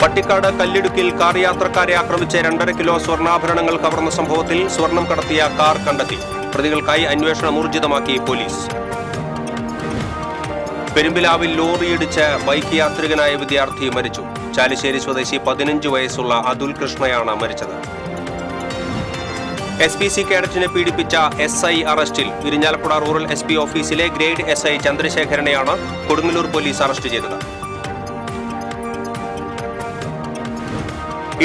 Pattikkad കല്ലിടുക്കിൽ car യാത്രക്കാരെ ആക്രമിച്ച് 2.5 kilo സ്വർണ്ണാഭരണങ്ങൾ കവർന്ന സംഭവത്തിൽ സ്വർണം കടത്തിയ കാർ കണ്ടെത്തി. പ്രതികൾക്കായി അന്വേഷണം ഊർജിതമാക്കി പോലീസ്. പെരുമ്പിലാവിൽ ലോറിയിടിച്ച് ബൈക്ക് യാത്രികനായ വിദ്യാർത്ഥി മരിച്ചു. ചാലിശ്ശേരി സ്വദേശി 15 വയസ്സുള്ള അതുൽ കൃഷ്ണയാണ് മരിച്ചത്. SPC കേഡറ്റിനെ പീഡിപ്പിച്ച SI അറസ്റ്റിൽ. ഇരിഞ്ഞാലക്കുട റൂറൽ SP ഓഫീസിലെ ഗ്രേഡ് SI ചന്ദ്രശേഖരനെയാണ് കൊടുങ്ങല്ലൂർ പോലീസ് അറസ്റ്റ് ചെയ്തത്.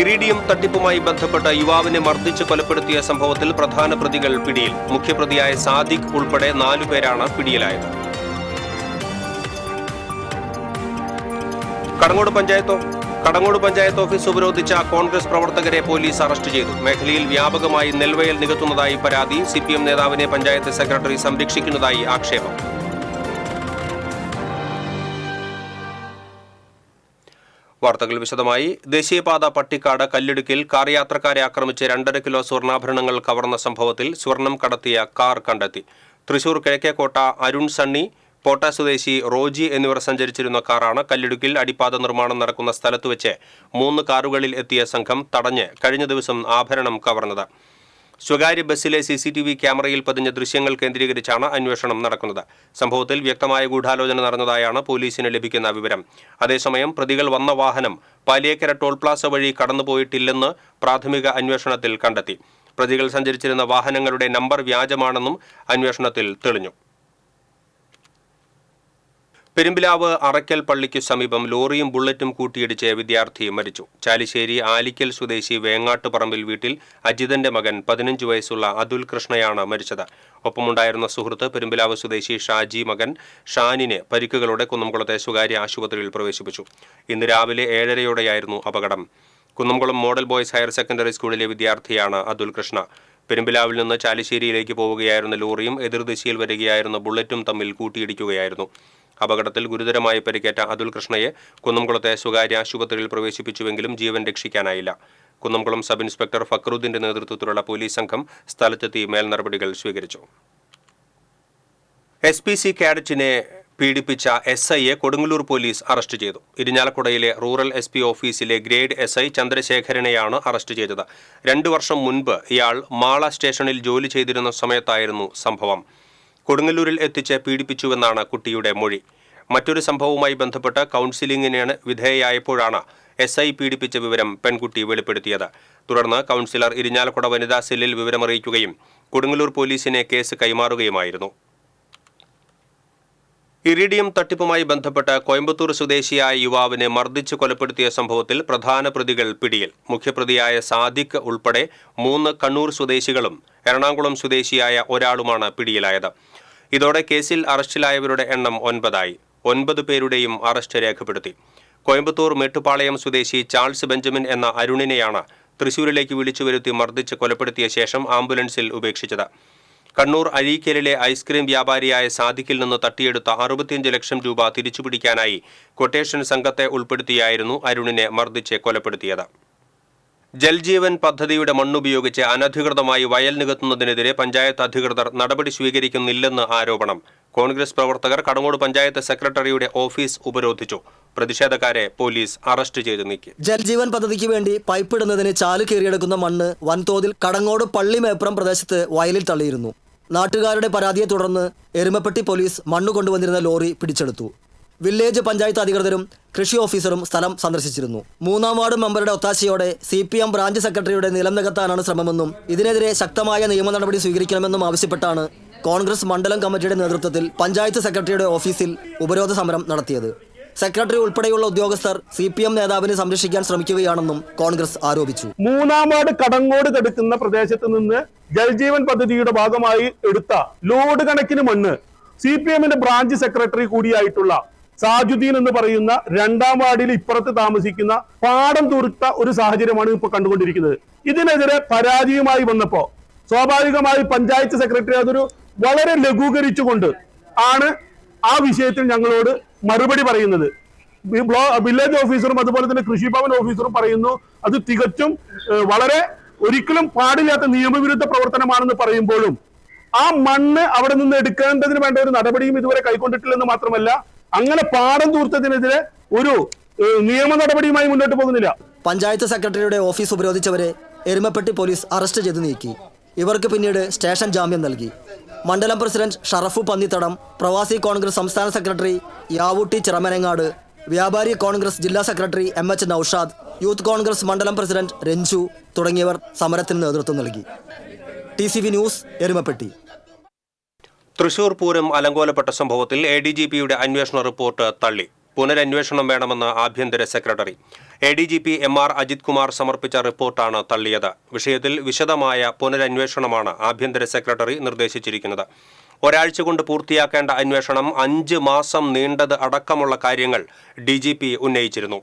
ഇറിഡിയം തട്ടിപ്പുമായി ബന്ധപ്പെട്ട് യുവാവിനെ മർദ്ദിച്ച് കൊലപ്പെടുത്തിയ സംഭവത്തിൽ പ്രധാന പ്രതികൾ പിടിയിൽ. മുഖ്യപ്രതിയായ സാദിഖ് ഉൾപ്പെടെ 4 പേരാണ് പിടിയിലായത്. കടങ്ങോട് പഞ്ചായത്ത് ഓഫീസ് ഉപരോധിച്ച കോൺഗ്രസ് പ്രവർത്തകരെ പോലീസ് അറസ്റ്റ് ചെയ്തു. മേഖലയിൽ വ്യാപകമായി നെൽവയൽ നികത്തുന്നതായി പരാതി. CPM നേതാവിനെ പഞ്ചായത്ത് സെക്രട്ടറി സംരക്ഷിക്കുന്നതായി ആക്ഷേപം. വാർത്തകൾ വിശദമായി. ദേശീയപാത പട്ടിക്കാട് കല്ലിടുക്കിൽ കാർ യാത്രക്കാരെ ആക്രമിച്ച് 2.5 കിലോ സ്വർണ്ണാഭരണങ്ങൾ കവർന്ന സംഭവത്തിൽ സ്വർണം കടത്തിയ കാർ കണ്ടെത്തി. തൃശൂർ കിഴക്കേക്കോട്ട അരുൺ സണ്ണി, പോട്ട സ്വദേശി റോജി എന്നിവർ സഞ്ചരിച്ചിരുന്ന കാറാണ് കല്ലിടുക്കിൽ അടിപ്പാത നിർമ്മാണം നടക്കുന്ന സ്ഥലത്ത് വെച്ച് 3 കാറുകളിൽ എത്തിയ സംഘം തടഞ്ഞ് കഴിഞ്ഞ ദിവസം ആഭരണം കവർന്നത്. സ്വകാര്യ ബസ്സിലെ CCTV ക്യാമറയിൽ പതിഞ്ഞ ദൃശ്യങ്ങൾ കേന്ദ്രീകരിച്ചാണ് അന്വേഷണം നടക്കുന്നത്. സംഭവത്തിൽ വ്യക്തമായ ഗൂഢാലോചന നടന്നതായാണ് പോലീസിന് ലഭിക്കുന്ന വിവരം. അതേസമയം പ്രതികൾ വന്ന വാഹനം പാലിയേക്കര ടോൾ പ്ലാസ വഴി കടന്നുപോയിട്ടില്ലെന്ന് പ്രാഥമിക അന്വേഷണത്തിൽ കണ്ടെത്തി. പ്രതികൾ സഞ്ചരിച്ചിരുന്ന വാഹനങ്ങളുടെ നമ്പർ വ്യാജമാണെന്നും അന്വേഷണത്തിൽ തെളിഞ്ഞു. പെരുമ്പിലാവ് അറയ്ക്കൽ പള്ളിക്കു സമീപം ലോറിയും ബുള്ളറ്റും കൂട്ടിയിടിച്ച് വിദ്യാർത്ഥി മരിച്ചു. ചാലിശ്ശേരി ആലിക്കൽ സ്വദേശി വേങ്ങാട്ടുപറമ്പിൽ വീട്ടിൽ അജിതന്റെ മകൻ 15 വയസ്സുള്ള അതുൽ കൃഷ്ണയാണ് മരിച്ചത്. ഒപ്പമുണ്ടായിരുന്ന സുഹൃത്ത് പെരുമ്പിലാവ് സ്വദേശി ഷാജി മകൻ ഷാനിനെ പരിക്കുകളോടെ കുന്നംകുളത്തെ സ്വകാര്യ ആശുപത്രിയിൽ പ്രവേശിപ്പിച്ചു. ഇന്ന് രാവിലെ 7:30യോടെയായിരുന്നു അപകടം. Kunnamkulam model boys higher secondary സ്കൂളിലെ വിദ്യാർത്ഥിയാണ് അതുൽ കൃഷ്ണ. പെരുമ്പിലാവിൽ നിന്ന് ചാലിശ്ശേരിയിലേക്ക് പോവുകയായിരുന്ന ലോറിയും എതിർദിശയിൽ വരികയായിരുന്ന ബുള്ളറ്റും തമ്മിൽ കൂട്ടിയിടിക്കുകയായിരുന്നു. അപകടത്തിൽ ഗുരുതരമായി പരിക്കേറ്റ അതുൽ കൃഷ്ണയെ കുന്നംകുളത്തെ സ്വകാര്യ ആശുപത്രിയിൽ പ്രവേശിപ്പിച്ചുവെങ്കിലും ജീവൻ രക്ഷിക്കാനായില്ല. കുന്നംകുളം സബ് ഇൻസ്പെക്ടർ ഫക്രുദ്ദീന്റെ നേതൃത്വത്തിലുള്ള പോലീസ് സംഘം സ്ഥലത്തെത്തി മേൽനടപടികൾ സ്വീകരിച്ചു. SPC കേഡറ്റിനെ പീഡിപ്പിച്ച SIയെ കൊടുങ്ങല്ലൂർ പോലീസ് അറസ്റ്റ് ചെയ്തു. ഇരിഞ്ഞാലക്കുടയിലെ റൂറൽ SP ഓഫീസിലെ ഗ്രേഡ് SI ചന്ദ്രശേഖരനെയാണ് അറസ്റ്റ് ചെയ്തത്. 2 വർഷം മുൻപ് ഇയാൾ മാള സ്റ്റേഷനിൽ ജോലി ചെയ്തിരുന്ന സമയത്തായിരുന്നു സംഭവം. കൊടുങ്ങല്ലൂരിൽ എത്തിച്ച് പീഡിപ്പിച്ചുവെന്നാണ് കുട്ടിയുടെ മൊഴി. മറ്റൊരു സംഭവവുമായി ബന്ധപ്പെട്ട് കൗൺസിലിംഗിന് വിധേയയായപ്പോഴാണ് SI പീഡിപ്പിച്ച വിവരം പെൺകുട്ടി വെളിപ്പെടുത്തിയത്. തുടർന്ന് കൗൺസിലർ ഇരിഞ്ഞാലക്കുട വനിതാ സെല്ലിൽ വിവരമറിയിക്കുകയും കൊടുങ്ങല്ലൂർ പോലീസിനെ കേസ് കൈമാറുകയുമായിരുന്നു. ഇറിഡിയം തട്ടിപ്പുമായി ബന്ധപ്പെട്ട് കോയമ്പത്തൂർ സ്വദേശിയായ യുവാവിനെ മർദ്ദിച്ച് കൊലപ്പെടുത്തിയ സംഭവത്തിൽ പ്രധാന പ്രതികൾ പിടിയിൽ. മുഖ്യപ്രതിയായ സാദിഖ് ഉൾപ്പെടെ 3 കണ്ണൂർ സ്വദേശികളും എറണാകുളം സ്വദേശിയായ ഒരാളുമാണ് പിടിയിലായത്. ഇതോടെ കേസിൽ അറസ്റ്റിലായവരുടെ എണ്ണം 9 ആയി. 9 പേരുടെയും അറസ്റ്റ് രേഖപ്പെടുത്തി. കോയമ്പത്തൂർ മേട്ടുപാളയം സ്വദേശി ചാൾസ് ബെഞ്ചമിൻ എന്ന അരുണിനെയാണ് തൃശൂരിലേക്ക് വിളിച്ചുവരുത്തി മർദ്ദിച്ച് കൊലപ്പെടുത്തിയ ശേഷം ആംബുലൻസിൽ ഉപേക്ഷിച്ചത്. കണ്ണൂർ അഴീക്കലിലെ ഐസ്ക്രീം വ്യാപാരിയായ സാദിഖിൽ നിന്ന് തട്ടിയെടുത്ത 65 ലക്ഷം രൂപ തിരിച്ചുപിടിക്കാനായി ക്വട്ടേഷൻ സംഘത്തെ ഉൾപ്പെടുത്തിയായിരുന്നു അരുണിനെ മർദ്ദിച്ച് കൊലപ്പെടുത്തിയത്. ജൽജീവൻ പദ്ധതിയുടെ മണ്ണുപയോഗിച്ച് അനധികൃതമായി വയൽ നികത്തുന്നതിനെതിരെ പഞ്ചായത്ത് അധികൃതർ നടപടി സ്വീകരിക്കുന്നില്ലെന്ന് ആരോപണം. കോൺഗ്രസ് പ്രവർത്തകർ കടങ്ങോട് പഞ്ചായത്ത് സെക്രട്ടറിയുടെ ഓഫീസ് ഉപരോധിച്ചു. പ്രതിഷേധക്കാരെ പോലീസ് അറസ്റ്റ് ചെയ്തു നീക്കി. ജൽജീവൻ പദ്ധതിക്ക് വേണ്ടി പൈപ്പിടുന്നതിന് ചാല് കീറിയെടുക്കുന്ന മണ്ണ് വൻതോതിൽ കടങ്ങോട് പള്ളിമേപ്പുറം പ്രദേശത്ത് വയലിൽ തള്ളിയിരുന്നു. നാട്ടുകാരുടെ പരാതിയെ തുടർന്ന് എരുമപ്പെട്ടി പോലീസ് മണ്ണ് കൊണ്ടുവന്നിരുന്ന ലോറി പിടിച്ചെടുത്തു. വില്ലേജ് പഞ്ചായത്ത് അധികൃതരും കൃഷി ഓഫീസറും സ്ഥലം സന്ദർശിച്ചിരുന്നു. 3-ാം വാർഡ് മെമ്പറുടെ ഒത്താശയോടെ CPM ബ്രാഞ്ച് സെക്രട്ടറിയുടെ നിലം നികത്താനാണ് ശ്രമമെന്നും ഇതിനെതിരെ ശക്തമായ നിയമ നടപടി സ്വീകരിക്കണമെന്നും ആവശ്യപ്പെട്ടാണ് കോൺഗ്രസ് മണ്ഡലം കമ്മിറ്റിയുടെ നേതൃത്വത്തിൽ പഞ്ചായത്ത് സെക്രട്ടറിയുടെ ഓഫീസിൽ ഉപരോധ സമരം നടത്തിയത്. സെക്രട്ടറി ഉൾപ്പെടെയുള്ള ഉദ്യോഗസ്ഥർ CPM നേതാവിനെ സംരക്ഷിക്കാൻ ശ്രമിക്കുകയാണെന്നും കോൺഗ്രസ് ആരോപിച്ചു. 3-ാം വാർഡ് കടങ്ങോട് കടുക്കുന്ന പ്രദേശത്ത് നിന്ന് ജൽജീവൻ പദ്ധതിയുടെ ഭാഗമായി എടുത്ത ലോഡ് കണക്കിന് മണ്ണ് CPMന്റെ ബ്രാഞ്ച് സെക്രട്ടറി കൂടിയായിട്ടുള്ള സാജുദ്ദീൻ എന്ന് പറയുന്ന 2-ാം വാർഡിൽ ഇപ്പുറത്ത് താമസിക്കുന്ന പാടം തീർത്ത ഒരു സാഹചര്യമാണ് ഇപ്പോൾ കണ്ടുകൊണ്ടിരിക്കുന്നത്. ഇതിനെതിരെ പരാതിയുമായി വന്നപ്പോ സ്വാഭാവികമായി പഞ്ചായത്ത് സെക്രട്ടറി അതൊരു വളരെ ലഘൂകരിച്ചുകൊണ്ട് ആണ് ആ വിഷയത്തിൽ ഞങ്ങളോട് മറുപടി പറയുന്നത്. വില്ലേജ് ഓഫീസറും അതുപോലെ തന്നെ കൃഷിഭവൻ ഓഫീസറും പറയുന്നു അത് തികച്ചും വളരെ ഒരിക്കലും പാടില്ലാത്ത നിയമവിരുദ്ധ പ്രവർത്തനമാണെന്ന് പറയുമ്പോഴും ആ മണ്ണ് അവിടെ നിന്ന് എടുക്കേണ്ടതിന് വേണ്ട ഒരു നടപടിയും ഇതുവരെ കൈക്കൊണ്ടിട്ടില്ലെന്ന് മാത്രമല്ല അങ്ങനെ പാടം തൂർത്തതിനെതിരെ ഒരു നിയമ നടപടിയുമായി മുന്നോട്ട് പോകുന്നില്ല. പഞ്ചായത്ത് സെക്രട്ടറിയുടെ ഓഫീസ് ഉപരോധിച്ചവരെ എരുമപ്പെട്ടി പോലീസ് അറസ്റ്റ് ചെയ്ത് നീക്കി. ഇവർക്ക് പിന്നീട് സ്റ്റേഷൻ ജാമ്യം നൽകി. മണ്ഡലം പ്രസിഡന്റ് ഷറഫു പന്നിത്തടം, പ്രവാസി കോൺഗ്രസ് സംസ്ഥാന സെക്രട്ടറി യാവൂട്ടി ചിറമനങ്ങാട്, വ്യാപാരി കോൺഗ്രസ് ജില്ലാ secretary MH Naushad, youth Congress മണ്ഡലം പ്രസിഡന്റ് രഞ്ജു തുടങ്ങിയവർ സമരത്തിന് നേതൃത്വം നൽകി. TCV news, Erumapetty. തൃശൂർ പൂരം അലങ്കോലപ്പെട്ട സംഭവത്തിൽ ADGPയുടെ അന്വേഷണ റിപ്പോർട്ട് തള്ളി. പുനരന്വേഷണം വേണമെന്ന് ആഭ്യന്തര secretary. ADGP MR Ajith Kumar സമർപ്പിച്ച റിപ്പോർട്ടാണ് തള്ളിയത്. വിഷയത്തിൽ വിശദമായ പുനരന്വേഷണമാണ് ആഭ്യന്തര സെക്രട്ടറി നിർദ്ദേശിച്ചിരിക്കുന്നത്. ഒരാഴ്ച കൊണ്ട് പൂർത്തിയാക്കേണ്ട അന്വേഷണം 5 മാസം നീണ്ടത് അടക്കമുള്ള കാര്യങ്ങൾ DGP ഉന്നയിച്ചിരുന്നു.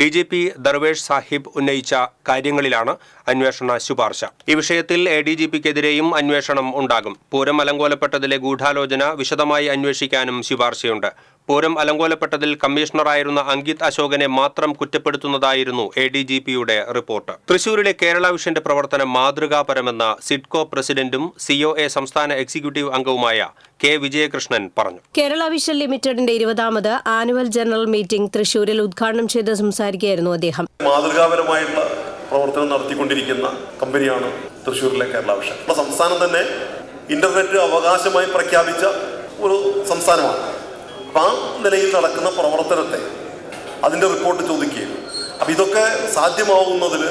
DGP ദർവേഷ് സാഹിബ് ഉന്നയിച്ച കാര്യങ്ങളിലാണ് അന്വേഷണ ശുപാർശ. ഈ വിഷയത്തിൽ ADGPക്കെതിരെയും അന്വേഷണം ഉണ്ടാകും. പൂരം അലങ്കോലപ്പെട്ടതിലെ ഗൂഢാലോചന വിശദമായി അന്വേഷിക്കാനും ശുപാർശയുണ്ട്. പൂരം അലങ്കോലപ്പെട്ടതിൽ കമ്മീഷണറായിരുന്ന അങ്കിത് അശോകനെ മാത്രം കുറ്റപ്പെടുത്തുന്നതായിരുന്നു ADGPയുടെ റിപ്പോർട്ട്. തൃശൂരിലെ കേരള വിഷന്റെ പ്രവർത്തനം മാതൃകാപരമെന്ന് സിഡ്കോ പ്രസിഡന്റും COA സംസ്ഥാന എക്സിക്യൂട്ടീവ് അംഗവുമായ K. വിജയകൃഷ്ണൻ പറഞ്ഞു. കേരള വിഷൻ ലിമിറ്റഡിന്റെ 20ാമത് ആനുവൽ ജനറൽ മീറ്റിംഗ് തൃശൂരിൽ ഉദ്ഘാടനം ചെയ്ത് സംസാരിക്കുകയായിരുന്നു അദ്ദേഹം. മാതൃകാപരമായിട്ടുള്ള പ്രവർത്തനം നടത്തിക്കൊണ്ടിരിക്കുന്ന കമ്പനിയാണ് തൃശൂരിലെ കേരള വിഷൻ. സംസ്ഥാനം തന്നെ ഇന്റർനെറ്റ് അവകാശമായി പ്രഖ്യാപിച്ച ഒരു സംസ്ഥാനമാണ്. അപ്പം ആ നിലയിൽ നടക്കുന്ന പ്രവർത്തനത്തെ അതിൻ്റെ റിപ്പോർട്ട് ചോദിക്കുകയും അപ്പം ഇതൊക്കെ സാധ്യമാവുന്നതിൽ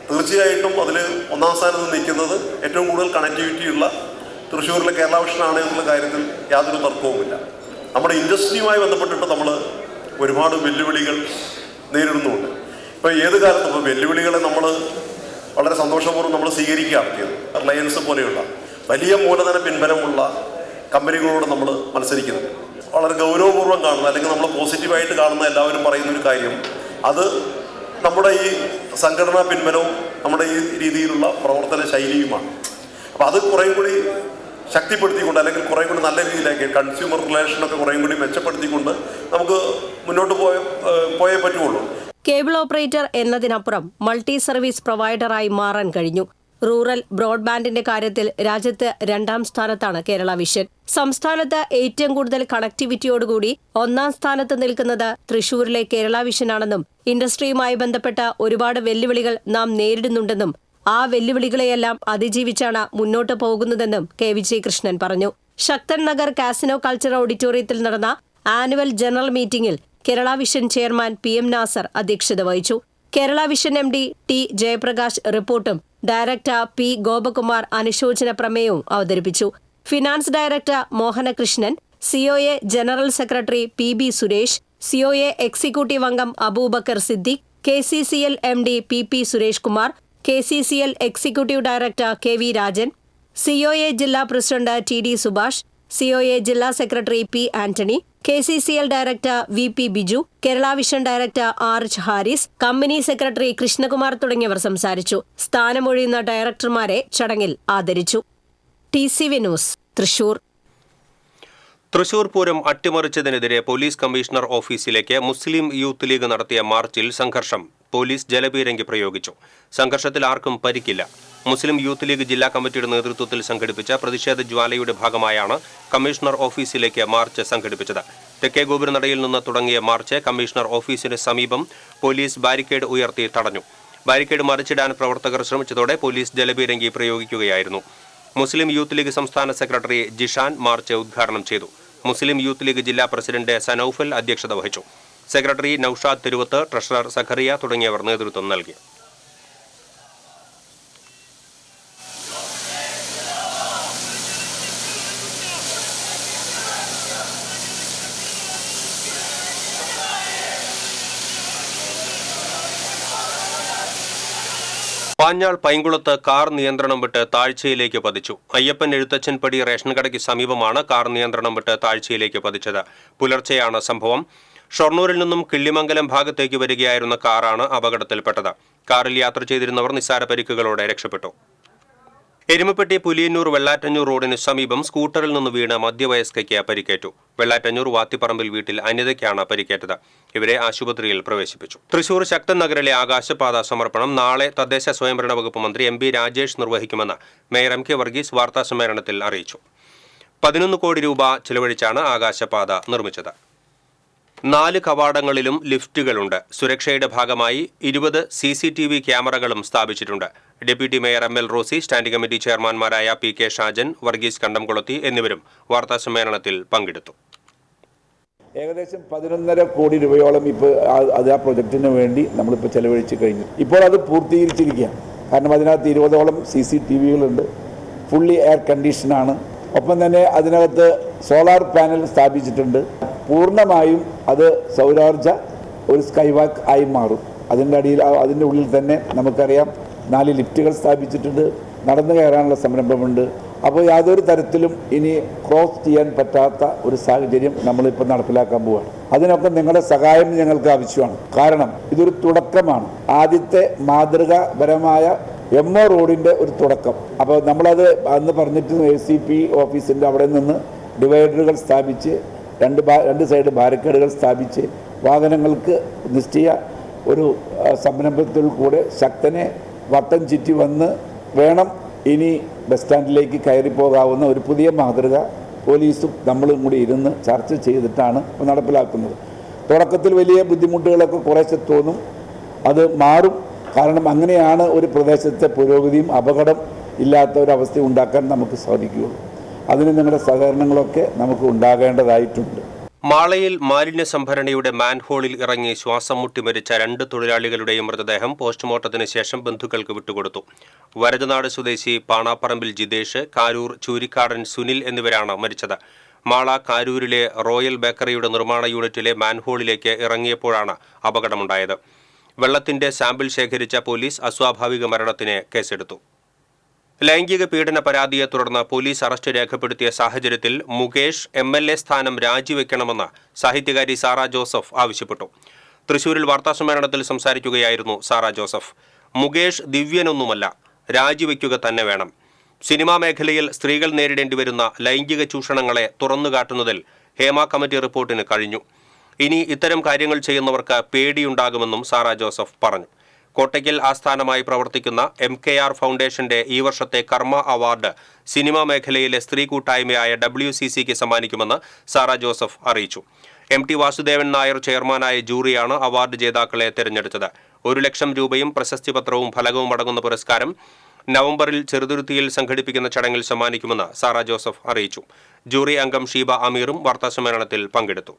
തീർച്ചയായിട്ടും അതിൽ ഒന്നാം സ്ഥാനത്ത് നിൽക്കുന്നത് ഏറ്റവും കൂടുതൽ കണക്ടിവിറ്റിയുള്ള തൃശ്ശൂരിലെ കേരള വിഷനാണ് എന്നുള്ള കാര്യത്തിൽ യാതൊരു തർക്കവുമില്ല. നമ്മുടെ ഇൻഡസ്ട്രിയുമായി ബന്ധപ്പെട്ടിട്ട് നമ്മൾ ഒരുപാട് വെല്ലുവിളികൾ നേരിടുന്നുണ്ട്. ഇപ്പോൾ ഏത് കാലത്തും ഇപ്പോൾ വെല്ലുവിളികളെ നമ്മൾ വളരെ സന്തോഷപൂർവ്വം നമ്മൾ സ്വീകരിക്കുകയാണ് ചെയ്തത്. റിലയൻസ് പോലെയുള്ള വലിയ മൂലധന പിൻബലമുള്ള കമ്പനികളോട് നമ്മൾ മത്സരിക്കുന്നത് വളരെ ഗൗരവപൂർവ്വം കാണുന്ന അല്ലെങ്കിൽ നമ്മൾ പോസിറ്റീവായിട്ട് കാണുന്ന എല്ലാവരും പറയുന്ന ഒരു കാര്യം അത് നമ്മുടെ ഈ സംഘടനാ പിൻബലവും നമ്മുടെ ഈ രീതിയിലുള്ള പ്രവർത്തന ശൈലിയുമാണ്. അപ്പോൾ അത് കുറേയും കൂടി ശക്തിപ്പെടുത്തിക്കൊണ്ട് അല്ലെങ്കിൽ കുറേയും കൂടി നല്ല രീതിയിലേക്ക് കൺസ്യൂമർ റിലേഷനൊക്കെ കുറേയും കൂടി മെച്ചപ്പെടുത്തിക്കൊണ്ട് നമുക്ക് മുന്നോട്ട് പോയേ പറ്റുള്ളൂ. കേബിൾ ഓപ്പറേറ്റർ എന്നതിനപ്പുറം മൾട്ടി സർവീസ് പ്രൊവൈഡറായി മാറാൻ കഴിഞ്ഞു. റൂറൽ ബ്രോഡ്ബാൻഡിന്റെ കാര്യത്തിൽ രാജ്യത്ത് 2ാം സ്ഥാനത്താണ് കേരള വിഷൻ. സംസ്ഥാനത്ത് ഏറ്റവും കൂടുതൽ കണക്ടിവിറ്റിയോടുകൂടി 1ാം സ്ഥാനത്ത് നിൽക്കുന്നത് തൃശൂരിലെ കേരള വിഷനാണെന്നും ഇൻഡസ്ട്രിയുമായി ബന്ധപ്പെട്ട ഒരുപാട് വെല്ലുവിളികൾ നാം നേരിടുന്നുണ്ടെന്നും ആ വെല്ലുവിളികളെയെല്ലാം അതിജീവിച്ചാണ് മുന്നോട്ട് പോകുന്നതെന്നും K. വിജയകൃഷ്ണൻ പറഞ്ഞു. ശക്തൻ നഗർ കാസിനോ കൾച്ചർ ഓഡിറ്റോറിയത്തിൽ നടന്ന ആനുവൽ ജനറൽ മീറ്റിംഗിൽ Kerala vision chairman PM Nasar അധ്യക്ഷത വഹിച്ചു. Kerala vision MD T. Jayaprakash റിപ്പോർട്ടും ഡയറക്ടർ P. ഗോപകുമാർ അനുശോചന പ്രമേയവും അവതരിപ്പിച്ചു. Finance director Mohanakrishnan, COA general secretary PB Suresh, COA executive അംഗം Abubakar Siddique, KCCL MD PP Suresh Kumar, KCCL executive director KV Rajan, COA ജില്ലാ പ്രസിഡന്റ് TD സുഭാഷ്, COA ജില്ലാ secretary P. Antony, KCCL director VP Biju, Kerala vision director RH Haris, company secretary Krishnakumar തുടങ്ങിയവർ സംസാരിച്ചു. സ്ഥാനമൊഴിയുന്ന ഡയറക്ടർമാരെ ചടങ്ങിൽ ആദരിച്ചു. TCV news, Thrissur. തൃശൂർ പൂരം അട്ടിമറിച്ചതിനെതിരെ police commissioner ഓഫീസിലേക്ക് മുസ്ലിം യൂത്ത് ലീഗ് നടത്തിയ മാർച്ചിൽ സംഘർഷം. പോലീസ് ജലപീരങ്കി പ്രയോഗിച്ചു. സംഘർഷത്തിൽ ആർക്കും പരിക്കില്ല. മുസ്ലിം യൂത്ത് ലീഗ് ജില്ലാ കമ്മിറ്റിയുടെ നേതൃത്വത്തിൽ സംഘടിപ്പിച്ച പ്രതിഷേധ ജ്വാലയുടെ ഭാഗമായാണ് കമ്മീഷണർ ഓഫീസിലേക്ക് മാർച്ച് സംഘടിപ്പിച്ചത്. തെക്കേ ഗോപുരനടയിൽ നിന്ന് തുടങ്ങിയ മാർച്ച് കമ്മീഷണർ ഓഫീസിന് സമീപം പോലീസ് ബാരിക്കേഡ് ഉയർത്തി തടഞ്ഞു. ബാരിക്കേഡ് മറിച്ചിടാൻ പ്രവർത്തകർ ശ്രമിച്ചതോടെ പോലീസ് ജലപീരങ്കി പ്രയോഗിക്കുകയായിരുന്നു. മുസ്ലിം യൂത്ത് ലീഗ് സംസ്ഥാന സെക്രട്ടറി ജിഷാൻ മാർച്ച് ഉദ്ഘാടനം ചെയ്തു. മുസ്ലിം യൂത്ത് ലീഗ് ജില്ലാ പ്രസിഡന്റ് സനൌഫൽ അധ്യക്ഷത വഹിച്ചു. സെക്രട്ടറി നൌഷാദ് തിരുവത്ത്, ട്രഷറർ സഖറിയ തുടങ്ങിയവർ നേതൃത്വം നൽകി. പാഞ്ഞാൾ പൈങ്കുളത്ത് കാർ നിയന്ത്രണം വിട്ട് താഴ്ചയിലേക്ക് പതിച്ചു. അയ്യപ്പൻ എഴുത്തച്ഛൻപടി റേഷൻ കടയ്ക്ക് സമീപമാണ് കാർ നിയന്ത്രണം വിട്ട് താഴ്ചയിലേക്ക് പതിച്ചത്. പുലർച്ചെയാണ് സംഭവം. ഷൊർണൂരിൽ നിന്നും കിള്ളിമംഗലം ഭാഗത്തേക്ക് വരികയായിരുന്ന കാറാണ് അപകടത്തിൽപ്പെട്ടത്. കാറിൽ യാത്ര ചെയ്തിരുന്നവർ നിസ്സാര പരിക്കുകളോടെ രക്ഷപ്പെട്ടു. എരുമപ്പെട്ടി പുലിയന്നൂർ വെള്ളാറ്റഞ്ഞൂർ റോഡിന് സമീപം സ്കൂട്ടറിൽ നിന്ന് വീണ് മധ്യവയസ്കയ്ക്ക് പരിക്കേറ്റു. വെള്ളാറ്റഞ്ഞൂർ വാത്തിപ്പറമ്പിൽ വീട്ടിൽ അനിതയ്ക്കാണ് പരിക്കേറ്റത്. ഇവരെ ആശുപത്രിയിൽ പ്രവേശിപ്പിച്ചു. തൃശൂർ ശക്തൻ നഗറിലെ ആകാശപാത സമർപ്പണം നാളെ തദ്ദേശ സ്വയംഭരണ വകുപ്പ് മന്ത്രി MP രാജേഷ് നിർവഹിക്കുമെന്ന് മേയർ MK വർഗീസ് വാർത്താസമ്മേളനത്തിൽ അറിയിച്ചു. 11 കോടി രൂപ ചിലവഴിച്ചാണ് ആകാശപാത നിർമ്മിച്ചത്. 4 കവാടങ്ങളിലും ലിഫ്റ്റുകളുണ്ട്. സുരക്ഷയുടെ ഭാഗമായി 20 CCTV ക്യാമറകളും സ്ഥാപിച്ചിട്ടുണ്ട്. Deputy mayor ML Rosy, standing committee ചെയർമാൻമാരായ PK ഷാജൻ, വർഗീസ് കണ്ടംകുളത്തി എന്നിവരും വാർത്താസമ്മേളനത്തിൽ പങ്കെടുത്തു. ഏകദേശം 11.5 കോടി രൂപയോളം ഇപ്പോൾ അത് ആ പ്രൊജക്റ്റിന് വേണ്ടി നമ്മളിപ്പോൾ ചെലവഴിച്ച് കഴിഞ്ഞു. ഇപ്പോൾ അത് പൂർത്തീകരിച്ചിരിക്കുകയാണ്. കാരണം അതിനകത്ത് 20ഓളം CCTVകളുണ്ട്. ഫുള്ളി എയർ കണ്ടീഷനാണ്. ഒപ്പം തന്നെ അതിനകത്ത് സോളാർ പാനൽ സ്ഥാപിച്ചിട്ടുണ്ട്. പൂർണ്ണമായും അത് സൗരോർജ ഒരു സ്കൈവാക്ക് ആയി മാറും. അതിൻ്റെ ഉള്ളിൽ തന്നെ നമുക്കറിയാം 4 ലിഫ്റ്റുകൾ സ്ഥാപിച്ചിട്ടുണ്ട്. നടന്നു കയറാനുള്ള സംരംഭമുണ്ട്. അപ്പോൾ യാതൊരു തരത്തിലും ഇനി ക്രോസ് ചെയ്യാൻ പറ്റാത്ത ഒരു സാഹചര്യം നമ്മളിപ്പോൾ നടപ്പിലാക്കാൻ പോവുകയാണ്. അതിനൊക്കെ നിങ്ങളുടെ സഹായം ഞങ്ങൾക്ക് ആവശ്യമാണ്. കാരണം ഇതൊരു തുടക്കമാണ്. ആദ്യത്തെ മാതൃകാപരമായ MO റോഡിൻ്റെ ഒരു തുടക്കം. അപ്പോൾ നമ്മളത് അന്ന് പറഞ്ഞിട്ട് ACP ഓഫീസിൻ്റെ അവിടെ നിന്ന് ഡിവൈഡറുകൾ സ്ഥാപിച്ച് രണ്ട് സൈഡ് ബാരിക്കേഡുകൾ സ്ഥാപിച്ച് വാഹനങ്ങൾക്ക് നിശ്ചയ ഒരു സംരംഭത്തിൽ കൂടെ ശക്തനെ വട്ടം ചുറ്റി വന്ന് വേണം ഇനി ബസ് സ്റ്റാൻഡിലേക്ക് കയറി പോകാവുന്ന ഒരു പുതിയ മാതൃക പോലീസും നമ്മളും കൂടി ഇരുന്ന് ചർച്ച ചെയ്തിട്ടാണ് നടപ്പിലാക്കുന്നത്. തുടക്കത്തിൽ വലിയ ബുദ്ധിമുട്ടുകളൊക്കെ കുറേശ്ശെ തോന്നും. അത് മാറും. കാരണം അങ്ങനെയാണ് ഒരു പ്രദേശത്തെ പുരോഗതിയും അപകടം ഇല്ലാത്ത ഒരവസ്ഥ ഉണ്ടാക്കാൻ നമുക്ക് സാധിക്കുകയുള്ളൂ. അതിന് നിങ്ങളുടെ സഹകരണങ്ങളൊക്കെ നമുക്ക് ഉണ്ടാകേണ്ടതായിട്ടുണ്ട്. മാളയിൽ മാലിന്യ സംഭരണിയുടെ മാൻഹോളിൽ ഇറങ്ങി ശ്വാസം മുട്ടി മരിച്ച 2 തൊഴിലാളികളുടെയും മൃതദേഹം പോസ്റ്റ്മോർട്ടത്തിന് ശേഷം ബന്ധുക്കൾക്ക് വിട്ടുകൊടുത്തു. വരജനാട് സ്വദേശി പാണാപ്പറമ്പിൽ ജിതേഷ്, കാരൂർ ചൂരിക്കാടൻ സുനിൽ എന്നിവരാണ് മരിച്ചത്. മാള കാരൂരിലെ റോയൽ ബേക്കറിയുടെ നിർമ്മാണ യൂണിറ്റിലെ മാൻഹോളിലേക്ക് ഇറങ്ങിയപ്പോഴാണ് അപകടമുണ്ടായത്. വെള്ളത്തിന്റെ സാമ്പിൾ ശേഖരിച്ച പോലീസ് അസ്വാഭാവിക മരണത്തിന് കേസെടുത്തു. ലൈംഗിക പീഡന പരാതിയെ തുടർന്ന് പോലീസ് അറസ്റ്റ് രേഖപ്പെടുത്തിയ സാഹചര്യത്തിൽ മുകേഷ് MLA സ്ഥാനം രാജിവെക്കണമെന്ന് സാഹിത്യകാരി സാറ ജോസഫ് ആവശ്യപ്പെട്ടു. തൃശൂരിൽ വാർത്താസമ്മേളനത്തിൽ സംസാരിക്കുകയായിരുന്നു സാറ ജോസഫ്. മുകേഷ് ദിവ്യനൊന്നുമല്ല, രാജിവെക്കുക തന്നെ വേണം. സിനിമാ മേഖലയിൽ സ്ത്രീകൾ നേരിടേണ്ടി വരുന്ന ലൈംഗിക ചൂഷണങ്ങളെ തുറന്നുകാട്ടുന്നതിൽ ഹേമ കമ്മിറ്റി റിപ്പോർട്ടിന് കഴിഞ്ഞു. ഇനി ഇത്തരം കാര്യങ്ങൾ ചെയ്യുന്നവർക്ക് പേടിയുണ്ടാകുമെന്നും സാറ ജോസഫ് പറഞ്ഞു. കോട്ടയ്ക്കൽ ആസ്ഥാനമായി പ്രവർത്തിക്കുന്ന MKR ഫൗണ്ടേഷന്റെ ഈ വർഷത്തെ കർമ്മ അവാർഡ് സിനിമാ മേഖലയിലെ സ്ത്രീ കൂട്ടായ്മയായ WCCക്ക് സമ്മാനിക്കുമെന്ന് സാറ ജോസഫ് അറിയിച്ചു. MT വാസുദേവൻ നായർ ചെയർമാനായ ജൂറിയാണ് അവാർഡ് ജേതാക്കളെ തെരഞ്ഞെടുത്തത്. 1 ലക്ഷം രൂപയും പ്രശസ്തി പത്രവും ഫലകവും അടങ്ങുന്ന പുരസ്കാരം നവംബറിൽ ചെറുതുരുത്തിയിൽ സംഘടിപ്പിക്കുന്ന ചടങ്ങിൽ സമ്മാനിക്കുമെന്ന് സാറ ജോസഫ് അറിയിച്ചു. ജൂറി അംഗം ഷീബ അമീറും വാർത്താസമ്മേളനത്തിൽ പങ്കെടുത്തു.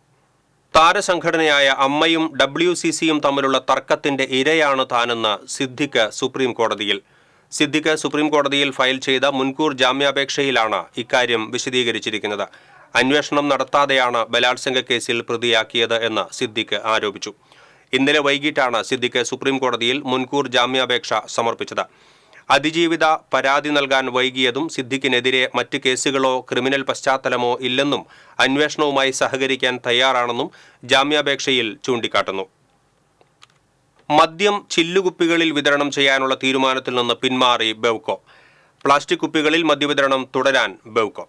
താരസംഘടനയായ അമ്മയും WCCയും തമ്മിലുള്ള തർക്കത്തിന്റെ ഇരയാണ് താനെന്ന് സിദ്ദിഖ് സുപ്രീം കോടതിയിൽ. സിദ്ദിഖ് സുപ്രീം കോടതിയിൽ ഫയൽ ചെയ്ത മുൻകൂർ ജാമ്യാപേക്ഷയിലാണ് ഇക്കാര്യം വിശദീകരിച്ചിരിക്കുന്നത്. അന്വേഷണം നടത്താതെയാണ് ബലാത്സംഗ കേസിൽ പ്രതിയാക്കിയത് എന്ന് സിദ്ദിഖ് ആരോപിച്ചു. ഇന്നലെ വൈകിട്ടാണ് സിദ്ദിഖ് സുപ്രീം കോടതിയിൽ മുൻകൂർ ജാമ്യാപേക്ഷ സമർപ്പിച്ചത്. അതിജീവിത പരാതി നൽകാൻ വൈകിയതും സിദ്ദിഖിനെതിരെ മറ്റ് കേസുകളോ ക്രിമിനൽ പശ്ചാത്തലമോ ഇല്ലെന്നും അന്വേഷണവുമായി സഹകരിക്കാൻ തയ്യാറാണെന്നും ജാമ്യാപേക്ഷയിൽ ചൂണ്ടിക്കാട്ടുന്നു. മദ്യം ചില്ലുകുപ്പികളിൽ വിതരണം ചെയ്യാനുള്ള തീരുമാനത്തിൽ നിന്ന് പിന്മാറി ബെവ്കോ. പ്ലാസ്റ്റിക് കുപ്പികളിൽ മദ്യവിതരണം തുടരാൻ ബെവ്കോ.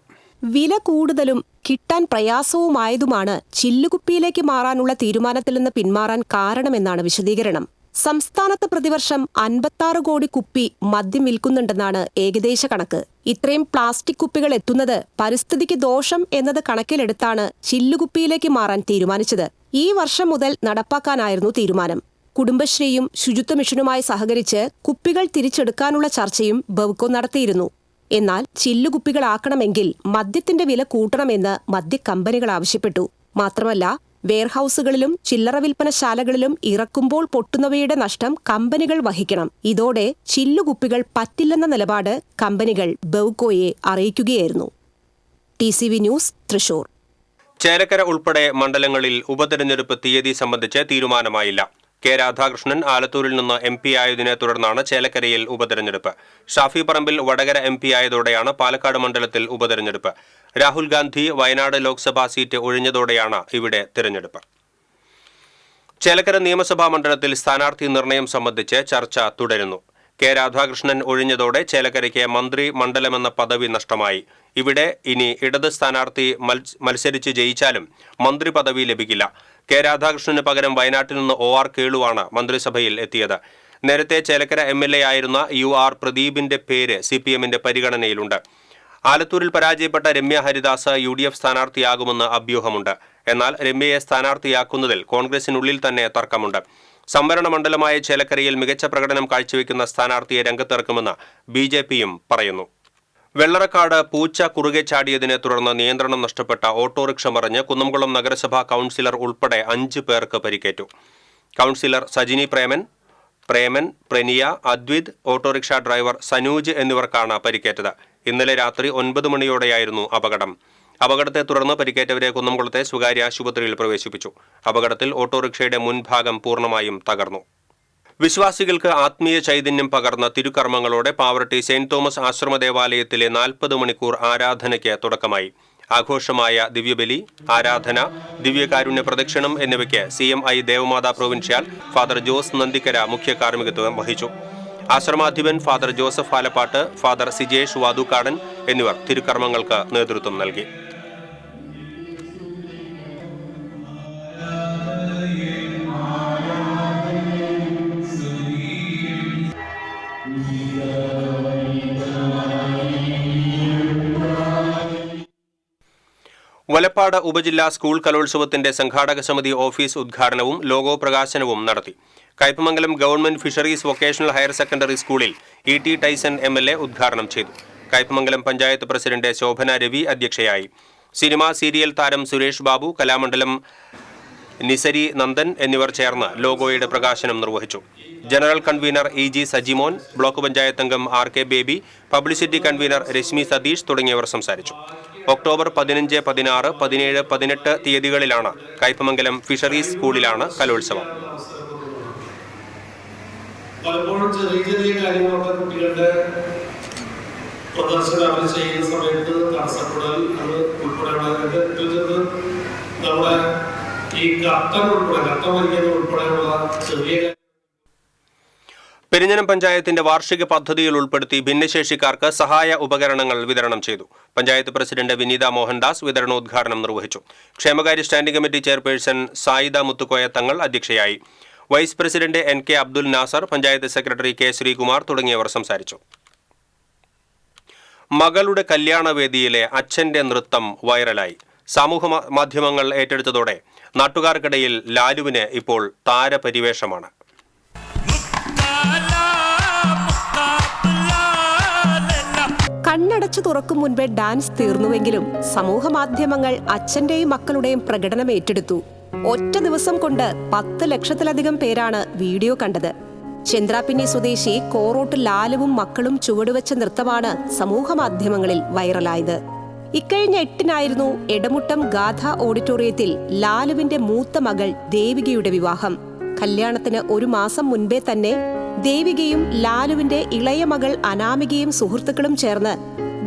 വില കൂടുതലും കിട്ടാൻ പ്രയാസവുമായതുമാണ് ചില്ലുകുപ്പിയിലേക്ക് മാറാനുള്ള തീരുമാനത്തിൽ നിന്ന് പിന്മാറാൻ കാരണമെന്നാണ് വിശദീകരണം. സംസ്ഥാനത്ത് പ്രതിവർഷം 56 കോടി കുപ്പി മദ്യം വിൽക്കുന്നുണ്ടെന്നാണ് ഏകദേശ കണക്ക്. ഇത്രയും പ്ലാസ്റ്റിക് കുപ്പികൾ എത്തുന്നത് പരിസ്ഥിതിക്ക് ദോഷം എന്നത് കണക്കിലെടുത്താണ് ചില്ലുകുപ്പിയിലേക്ക് മാറാൻ തീരുമാനിച്ചത്. ഈ വർഷം മുതൽ നടപ്പാക്കാനായിരുന്നു തീരുമാനം. കുടുംബശ്രീയും ശുചിത്വ മിഷനുമായി സഹകരിച്ച് കുപ്പികൾ തിരിച്ചെടുക്കാനുള്ള ചർച്ചയും ബെവ്കോ നടത്തിയിരുന്നു. എന്നാൽ ചില്ലുകുപ്പികളാക്കണമെങ്കിൽ മദ്യത്തിന്റെ വില കൂട്ടണമെന്ന് മദ്യക്കമ്പനികൾ ആവശ്യപ്പെട്ടു. മാത്രമല്ല, വെയർഹൌസുകളിലും ചില്ലറ വിൽപ്പനശാലകളിലും ഇറക്കുമ്പോൾ പൊട്ടുന്നവയുടെ നഷ്ടം കമ്പനികൾ വഹിക്കണം. ഇതോടെ ചില്ലുകുപ്പികൾ പറ്റില്ലെന്ന നിലപാട് കമ്പനികൾ ബെവ്കോയെ അറിയിക്കുകയായിരുന്നു. TCV news, Thrissur. ചേലക്കര ഉൾപ്പെടെ മണ്ഡലങ്ങളിൽ ഉപതെരഞ്ഞെടുപ്പ് തീയതി സംബന്ധിച്ച് തീരുമാനമായില്ല. K. രാധാകൃഷ്ണൻ ആലത്തൂരിൽ നിന്ന് MP ആയതിനെ തുടർന്നാണ് ചേലക്കരയിൽ ഉപതെരഞ്ഞെടുപ്പ്. ഷാഫി പറമ്പിൽ വടകര MP ആയതോടെയാണ് പാലക്കാട് മണ്ഡലത്തിൽ ഉപതെരഞ്ഞെടുപ്പ്. രാഹുൽ ഗാന്ധി വയനാട് ലോക്സഭാ സീറ്റ് ഒഴിഞ്ഞതോടെയാണ് ഇവിടെ തിരഞ്ഞെടുപ്പ്. ചേലക്കര നിയമസഭാ മണ്ഡലത്തിൽ സ്ഥാനാർത്ഥി നിർണയം സംബന്ധിച്ച് ചർച്ച തുടരുന്നു. K. രാധാകൃഷ്ണൻ ഒഴിഞ്ഞതോടെ ചേലക്കരയ്ക്ക് മന്ത്രി മണ്ഡലമെന്ന പദവി നഷ്ടമായി. ഇവിടെ ഇനി ഇടത് സ്ഥാനാർത്ഥി മത്സരിച്ച് ജയിച്ചാലും മന്ത്രി പദവി ലഭിക്കില്ല. K. രാധാകൃഷ്ണന് പകരം വയനാട്ടിൽ നിന്ന് OR കേളുവാണ് മന്ത്രിസഭയിൽ എത്തിയത്. നേരത്തെ ചേലക്കര MLA ആയിരുന്ന UR പ്രദീപിന്റെ പേര് CPMന്റെ പരിഗണനയിലുണ്ട്. ആലത്തൂരിൽ പരാജയപ്പെട്ട രമ്യ ഹരിദാസ് UDF സ്ഥാനാർത്ഥിയാകുമെന്ന് അഭ്യൂഹമുണ്ട്. എന്നാൽ രമ്യയെ സ്ഥാനാർത്ഥിയാക്കുന്നതിൽ കോൺഗ്രസിനുള്ളിൽ തന്നെ തർക്കമുണ്ട്. സംവരണ മണ്ഡലമായ ചേലക്കരയിൽ മികച്ച പ്രകടനം കാഴ്ചവെക്കുന്ന സ്ഥാനാർത്ഥിയെ രംഗത്തിറക്കുമെന്ന് BJPയും പറയുന്നു. വെള്ളറക്കാട് പൂച്ച കുറുകെ ചാടിയതിനെ തുടർന്ന് നിയന്ത്രണം നഷ്ടപ്പെട്ട ഓട്ടോറിക്ഷ മറിഞ്ഞ് കുന്നംകുളം നഗരസഭാ കൗൺസിലർ ഉൾപ്പെടെ 5 പേർക്ക് പരിക്കേറ്റു. Councillor Sajini Preman, Praniya, Adwith, autorickshaw driver Sanooj എന്നിവർക്കാണ് പരിക്കേറ്റത്. ഇന്നലെ രാത്രി 9 മണിയോടെയായിരുന്നു അപകടം. അപകടത്തെ തുടർന്ന് പരിക്കേറ്റവരെ കുന്നംകുളത്തെ സ്വകാര്യ ആശുപത്രിയിൽ പ്രവേശിപ്പിച്ചു. അപകടത്തിൽ ഓട്ടോറിക്ഷയുടെ മുൻഭാഗം പൂർണ്ണമായും തകർന്നു. വിശ്വാസികൾക്ക് ആത്മീയ ചൈതന്യം പകർന്ന തിരുക്കർമ്മങ്ങളോടെ പാവറട്ടി സെന്റ് തോമസ് ആശ്രമ ദേവാലയത്തിലെ 40 മണിക്കൂർ ആരാധനയ്ക്ക് തുടക്കമായി. ആഘോഷമായ ദിവ്യബലി, ആരാധന, ദിവ്യകാരുണ്യ പ്രദക്ഷിണം എന്നിവയ്ക്ക് CMI Devamatha provincial father Jose Nandikkara മുഖ്യ കാർമ്മികത്വം വഹിച്ചു. ആശ്രമാധിപൻ ഫാദർ ജോസഫ് ആലപ്പാട്ട്, ഫാദർ സിജേഷ് വാതുക്കാടൻ എന്നിവർ തിരുക്കർമ്മങ്ങൾക്ക് നേതൃത്വം നൽകി. വലപ്പാട് ഉപജില്ലാ സ്കൂൾ കലോത്സവത്തിന്റെ സംഘാടക സമിതി ഓഫീസ് ഉദ്ഘാടനവും ലോഗോ പ്രകാശനവും നടത്തി. Kaipamangalam government fisheries vocational higher secondary സ്കൂളിൽ ET ടൈസൺ MLA ഉദ്ഘാടനം ചെയ്തു. കയ്പമംഗലം പഞ്ചായത്ത് പ്രസിഡന്റ് ശോഭന രവി അധ്യക്ഷയായി. സിനിമ സീരിയൽ താരം സുരേഷ് ബാബു, കലാമണ്ഡലം നിസരി നന്ദൻ എന്നിവർ ചേർന്ന് ലോഗോയുടെ പ്രകാശനം നിർവഹിച്ചു. General convener EG Sajimon, block panchayat അംഗം RK Baby, publicity convener Reshmi Satheesh തുടങ്ങിയവർ സംസാരിച്ചു. ഒക്ടോബർ 15, 16, 17, 18 തീയതികളിലാണ് കയ്പമംഗലം ഫിഷറീസ് സ്കൂളിലാണ് കലോത്സവം. പലപ്പോഴും ചെറിയ കാര്യങ്ങളൊക്കെ കുട്ടികളുടെ പ്രദർശനം അവർ ചെയ്യുന്ന സമയത്ത് തടസ്സപ്പെടൽ അത് ഉൾപ്പെടെയുള്ള നമ്മുടെ ഈ കട്ടം വരിക്കുന്നത് ഉൾപ്പെടെയുള്ള ചെറിയ പെരിഞ്ഞനം പഞ്ചായത്തിന്റെ വാർഷിക പദ്ധതിയിൽ ഉൾപ്പെടുത്തി ഭിന്നശേഷിക്കാർക്ക് സഹായ ഉപകരണങ്ങൾ വിതരണം ചെയ്തു. പഞ്ചായത്ത് പ്രസിഡന്റ് വിനീത മോഹൻദാസ് വിതരണോദ്ഘാടനം നിർവഹിച്ചു. ക്ഷേമകാര്യ standing committee chairperson Saida Muthukoya Thangal അധ്യക്ഷയായി. Vice president NK Abdul Nasar, panchayat secretary K Sreekumar തുടങ്ങിയവർ സംസാരിച്ചു. മകളുടെ കല്യാണവേദിയിലെ അച്ഛന്റെ നൃത്തം വൈറലായി. സമൂഹ മാധ്യമങ്ങൾ ഏറ്റെടുത്തതോടെ നാട്ടുകാർക്കിടയിൽ ലാലുവിന് ഇപ്പോൾ താരപരിവേഷമാണ്. കണ്ണടച്ചു തുറക്കും മുൻപേ ഡാൻസ് തീർന്നുവെങ്കിലും സമൂഹമാധ്യമങ്ങൾ അച്ഛന്റെയും മക്കളുടെയും പ്രകടനം ഏറ്റെടുത്തു. ഒറ്റ ദിവസം കൊണ്ട് 10 ലക്ഷത്തിലധികം പേരാണ് വീഡിയോ കണ്ടത്. ചന്ദ്രാപിന്നി സ്വദേശി കോറോട്ട് ലാലുവും മക്കളും ചുവടുവെച്ച നൃത്തമാണ് സമൂഹമാധ്യമങ്ങളിൽ വൈറലായത്. ഇക്കഴിഞ്ഞ 8-നായിരുന്നു എടമുട്ടം ഗാഥ ഓഡിറ്റോറിയത്തിൽ ലാലുവിന്റെ മൂത്ത മകൾ ദേവികയുടെ വിവാഹം. കല്യാണത്തിന് 1 മാസം മുൻപേ തന്നെ ദേവികയും ലാലുവിന്റെ ഇളയ മകൾ അനാമികയും സുഹൃത്തുക്കളും ചേർന്ന്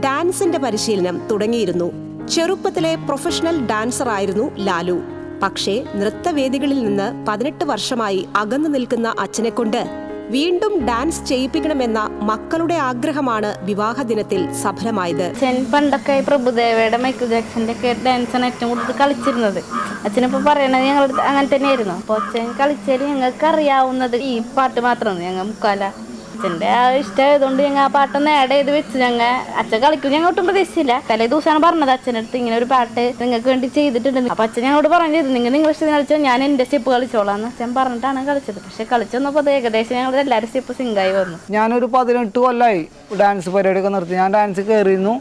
ഡാൻസിന്റെ പരിശീലനം തുടങ്ങിയിരുന്നു. ചെറുപ്പത്തിലെ പ്രൊഫഷണൽ ഡാൻസർ ആയിരുന്നു ലാലു. പക്ഷേ നൃത്തവേദികളിൽ നിന്ന് 18 വർഷമായി അകന്നു നിൽക്കുന്ന അച്ഛനെക്കൊണ്ട് വീണ്ടും ഡാൻസ് ചെയ്യിപ്പിക്കണമെന്ന മക്കളുടെ ആഗ്രഹമാണ് വിവാഹ ദിനത്തിൽ സഫലമായത്. പണ്ടൊക്കെ പ്രഭുദേവയുടെ മൈക്കിൾ ജാക്സന്റെ ഒക്കെ ഡാൻസാണ് ഏറ്റവും കൂടുതൽ കളിച്ചിരുന്നത്. അച്ഛനിപ്പോൾ പറയണത് ഞങ്ങളുടെ അങ്ങനെ തന്നെയായിരുന്നു. അപ്പോൾ അച്ഛൻ കളിച്ചാൽ ഞങ്ങൾക്ക് അറിയാവുന്നത് ഈ പാട്ട് മാത്രമാണ്. ഞങ്ങൾ മുക്കാല അച്ഛൻ്റെ ആ ഇഷ്ടമായതുകൊണ്ട് ഞങ്ങൾ ആ പാട്ടൊന്ന് ആഡ് ചെയ്ത് വെച്ച് ഞങ്ങൾ അച്ഛൻ കളിക്കും. ഞങ്ങൾ ഒട്ടും പ്രതീക്ഷിച്ചില്ല. തലേ ദിവസമാണ് പറഞ്ഞത് അച്ഛനടുത്ത് ഇങ്ങനെ ഒരു പാട്ട് നിങ്ങൾക്ക് വേണ്ടി ചെയ്തിട്ടുണ്ട്. അപ്പോൾ അച്ഛൻ ഞങ്ങളോട് പറഞ്ഞത് നിങ്ങൾ ഇഷ്ടം കളിച്ചോ, ഞാൻ എൻ്റെ സ്റ്റെപ്പ് കളിച്ചോളാം എന്ന് അച്ഛൻ പറഞ്ഞിട്ടാണ് കളിച്ചത്. പക്ഷെ കളിച്ചൊന്നപ്പോൾ ഏകദേശം ഞങ്ങൾ എല്ലാവരും സ്റ്റെപ്പ് സിങ്കായി വന്നു. ഞാനൊരു 18 കൊല്ലമായി ഡാൻസ് പരിപാടിയൊക്കെ നിർത്തി. ഞാൻ ഡാൻസ് കയറിയിരുന്നു,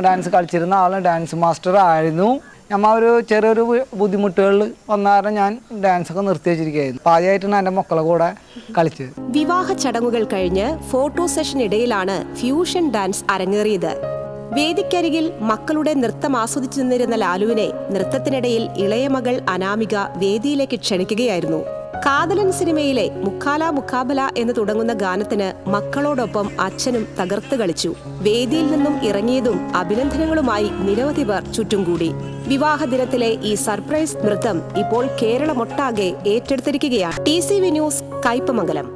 ഡാൻസ് കളിച്ചിരുന്ന ആളും ഡാൻസ് മാസ്റ്റർ ആയിരുന്നു. നമ്മൾ ഒരു ചെറിയൊരു ബുദ്ധിമുട്ടുകളിൽ വന്ന കാരണം ഞാൻ ഡാൻസൊക്കെ നിർത്തി വെച്ചിരിക്കുകയായിരുന്നു. ആദ്യമായിട്ടാണ് എൻ്റെ മക്കളെ കൂടെ കളിച്ചത്. വിവാഹ ചടങ്ങുകൾ കഴിഞ്ഞ് ഫോട്ടോ സെഷനിടയിലാണ് ഫ്യൂഷൻ ഡാൻസ് അരങ്ങേറിയത്. വേദിക്കരികിൽ മക്കളുടെ നൃത്തം ആസ്വദിച്ചു നിന്നിരുന്ന ലാലുവിനെ നൃത്തത്തിനിടയിൽ ഇളയ മകൾ അനാമിക വേദിയിലേക്ക് ക്ഷണിക്കുകയായിരുന്നു. കാതലൻ സിനിമയിലെ മുക്കാല മുക്കാബല എന്ന് തുടങ്ങുന്ന ഗാനത്തിന് മക്കളോടൊപ്പം അച്ഛനും തകർത്ത് കളിച്ചു. വേദിയിൽ നിന്നും ഇറങ്ങിയതും അഭിനന്ദനങ്ങളുമായി നിരവധി പേർ ചുറ്റും കൂടി. വിവാഹ ദിനത്തിലെ ഈ സർപ്രൈസ് നൃത്തം ഇപ്പോൾ കേരളമൊട്ടാകെ ഏറ്റെടുത്തിരിക്കുകയാണ്. TCV news, Kaipamangalam.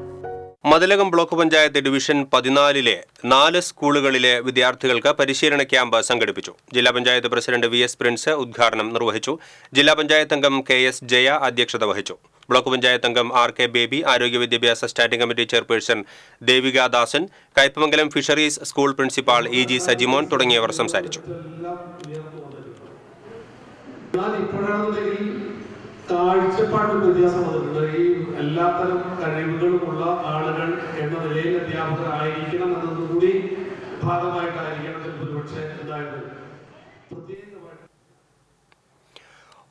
Mathilakam block panchayat division 14-ലെ 4 സ്കൂളുകളിലെ വിദ്യാർത്ഥികൾക്ക് പരിശീലന ക്യാമ്പ് സംഘടിപ്പിച്ചു. ജില്ലാ പഞ്ചായത്ത് പ്രസിഡന്റ് VS പ്രിൻസ് ഉദ്ഘാടനം നിർവഹിച്ചു. ജില്ലാ പഞ്ചായത്ത് അംഗം KS ജയ അധ്യക്ഷത വഹിച്ചു. ബ്ലോക്ക് പഞ്ചായത്ത് അംഗം RK ബേബി, ആരോഗ്യ വിദ്യാഭ്യാസ standing committee chairperson Devika Dasan, Kaipamangalam fisheries school principal EG Sajimon തുടങ്ങിയവർ സംസാരിച്ചു. കാഴ്ചപ്പാട് വ്യത്യാസം വന്നിട്ടുണ്ട്. ഈ എല്ലാത്തരം കഴിവുകളുമുള്ള ആളുകൾ എന്ന നിലയിൽ അധ്യാപകർ ആയിരിക്കണം എന്നതുകൂടി ഭാഗമായിട്ടായിരിക്കണം ഒരുപക്ഷെ ഉണ്ടായത്.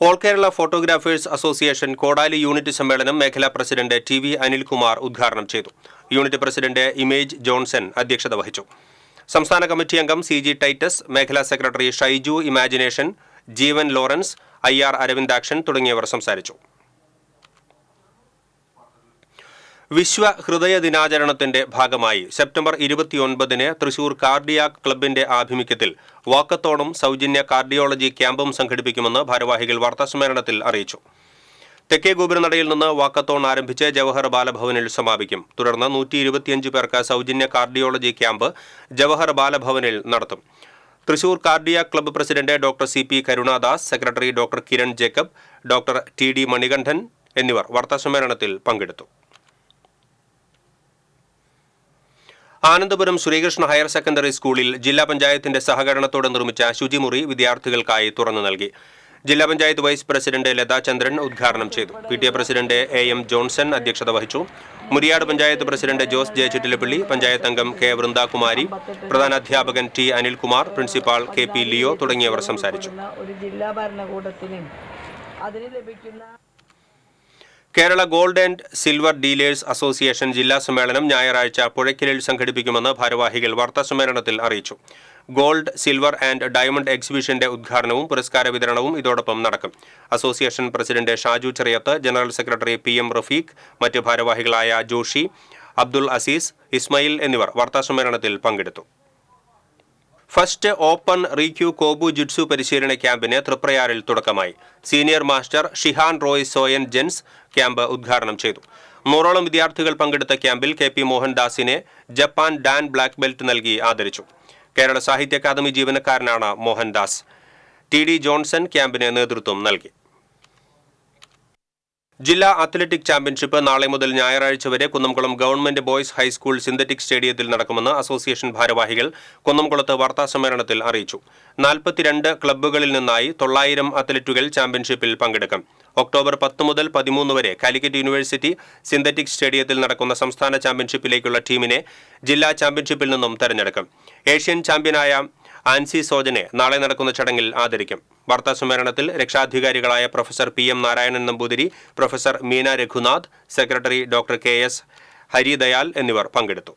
ഓൾ കേരള ഫോട്ടോഗ്രാഫേഴ്സ് അസോസിയേഷൻ കോടാലി യൂണിറ്റ് സമ്മേളനം മേഖലാ പ്രസിഡന്റ് TV അനിൽകുമാർ ഉദ്ഘാടനം ചെയ്തു. യൂണിറ്റ് പ്രസിഡന്റ് ഇമേജ് ജോൺസൺ അധ്യക്ഷത വഹിച്ചു. സംസ്ഥാന കമ്മിറ്റി അംഗം CG ടൈറ്റസ്, മേഖലാ സെക്രട്ടറി ഷൈജു ഇമാജിനേഷൻ, ജീവൻ ലോറൻസ്, IR അരവിന്ദാക്ഷൻ തുടങ്ങിയവർ സംസാരിച്ചു. വിശ്വ ഹൃദയ ദിനാചരണത്തിന്റെ ഭാഗമായി സെപ്റ്റംബർ 29-ന് തൃശൂർ കാർഡിയാക് ക്ലബിന്റെ ആഭിമുഖ്യത്തിൽ വാക്കത്തോണും സൗജന്യ കാർഡിയോളജി ക്യാമ്പും സംഘടിപ്പിക്കുമെന്ന് ഭാരവാഹികൾ വാർത്താസമ്മേളനത്തിൽ അറിയിച്ചു. തെക്കേ ഗോപുരനടയിൽ നിന്ന് വാക്കത്തോൺ ആരംഭിച്ച് ജവഹർ ബാലഭവനിൽ സമാപിക്കും. തുടർന്ന് 125 പേർക്ക് സൗജന്യ കാർഡിയോളജി ക്യാമ്പ് ജവഹർ ബാലഭവനിൽ നടത്തും. Thrissur cardiac club president doctor CP Karunadas, secretary doctor Kiran Jacob, doctor TD Manikandan എന്നിവർ വാർത്താസമ്മേളനത്തിൽ പങ്കെടുത്തു. ആനന്ദപുരം ശ്രീകൃഷ്ണ ഹയർ സെക്കൻഡറി സ്കൂളിൽ ജില്ലാ പഞ്ചായത്തിന്റെ സഹകരണത്തോടെ നിർമ്മിച്ച ശുചിമുറി വിദ്യാർത്ഥികൾക്കായി തുറന്നു നൽകി. ജില്ലാ പഞ്ചായത്ത് വൈസ് പ്രസിഡന്റ് ലതാ ചന്ദ്രൻ ഉദ്ഘാടനം ചെയ്തു. PTA പ്രസിഡന്റ് AM ജോൺസൺ അധ്യക്ഷത വഹിച്ചു. മുരിയാട് പഞ്ചായത്ത് പ്രസിഡന്റ് ജോസ് ജെ ചുറ്റിലപ്പള്ളി, പഞ്ചായത്ത് അംഗം K Vrindakumari, പ്രധാനാധ്യാപകൻ T Anilkumar, principal KP Leo തുടങ്ങിയവർ സംസാരിച്ചു. Kerala gold and silver dealers association ജില്ലാ സമ്മേളനം ഞായറാഴ്ച പുഴയ്ക്കലിൽ സംഘടിപ്പിക്കുമെന്ന് ഭാരവാഹികൾ വാർത്താസമ്മേളനത്തിൽ അറിയിച്ചു. ഗോൾഡ്, സിൽവർ ആൻഡ് ഡയമണ്ട് എക്സിബിഷന്റെ ഉദ്ഘാടനവും പുരസ്കാര വിതരണവും ഇതോടൊപ്പം നടക്കും. Association president Shaju Cheriyath, general secretary PM Rafeeq, മറ്റ് ഭാരവാഹികളായ ജോഷി, അബ്ദുൾ അസീസ്, ഇസ്മായിൽ എന്നിവർ വാർത്താസമ്മേളനത്തിൽ പങ്കെടുത്തു. ഫസ്റ്റ് ഓപ്പൺ റീക്യൂ കോബു ജിറ്റ്സു പരിശീലന ക്യാമ്പിന് തൃപ്രയാറിൽ തുടക്കമായി. സീനിയർ മാസ്റ്റർ ഷിഹാൻ റോയ് സോയൻ ജെൻസ് ക്യാമ്പ് ഉദ്ഘാടനം ചെയ്തു. 100ഓളം വിദ്യാർത്ഥികൾ പങ്കെടുത്ത ക്യാമ്പിൽ KP മോഹൻദാസിനെ ജപ്പാൻ ഡാൻ ബ്ലാക്ക് ബെൽറ്റ് നൽകി ആദരിച്ചു. കേരള സാഹിത്യ അക്കാദമി ജീവനക്കാരനാണ് മോഹൻദാസ്. TD ജോൺസൺ ക്യാമ്പിന് നേതൃത്വം നൽകി. ജില്ലാ അത്ലറ്റിക് ചാമ്പ്യൻഷിപ്പ് നാളെ മുതൽ ഞായറാഴ്ച വരെ Kunnamkulam government boys high school synthetic സ്റ്റേഡിയത്തിൽ നടക്കുമെന്ന് അസോസിയേഷൻ ഭാരവാഹികൾ കുന്നംകുളത്ത് വാർത്താസമ്മേളനത്തിൽ അറിയിച്ചു. 42 ക്ലബ്ബുകളിൽ നിന്നായി 900 അത്ലറ്റുകൾ ചാമ്പ്യൻഷിപ്പിൽ പങ്കെടുക്കും. ഒക്ടോബർ 10 മുതൽ 13 വരെ കാലിക്കറ്റ് യൂണിവേഴ്സിറ്റി സിന്തറ്റിക് സ്റ്റേഡിയത്തിൽ നടക്കുന്ന സംസ്ഥാന ചാമ്പ്യൻഷിപ്പിലേക്കുള്ള ടീമിനെ ജില്ലാ ചാമ്പ്യൻഷിപ്പിൽ നിന്നും തെരഞ്ഞെടുക്കും. ഏഷ്യൻ ചാമ്പ്യനായ ആൻസി സോജനെ നാളെ നടക്കുന്ന ചടങ്ങിൽ ആദരിക്കും. വാർത്താസമ്മേളനത്തിൽ രക്ഷാധികാരികളായ professor PM Narayanan Namboothiri, professor Meena Raghunath, secretary doctor KS Haridayal എന്നിവർ പങ്കെടുത്തു.